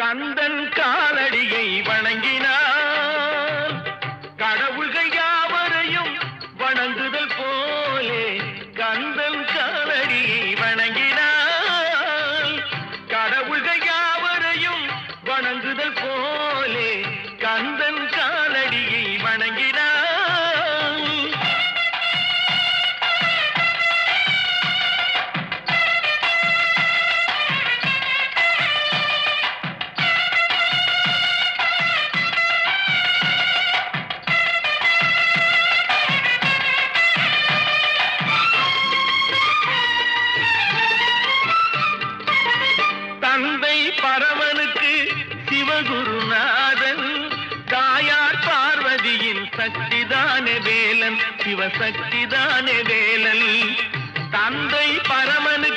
கந்தன் காலடியை வணங்கினார். கடவுள்கள் யாவரையும் வணங்குதல் போலே கந்தன் காலடியை வணங்கினார். கடவுள்கள் யாவரையும் வணங்குதல் போலே கந்தன் காலடியை வணங்கினார். தந்தை பரமனுக்கு சிவகுருநாதன், தாயார் பார்வதியின் சக்திதானே வேலன், சிவசக்திதானே வேலன். தந்தை பரமனுக்கு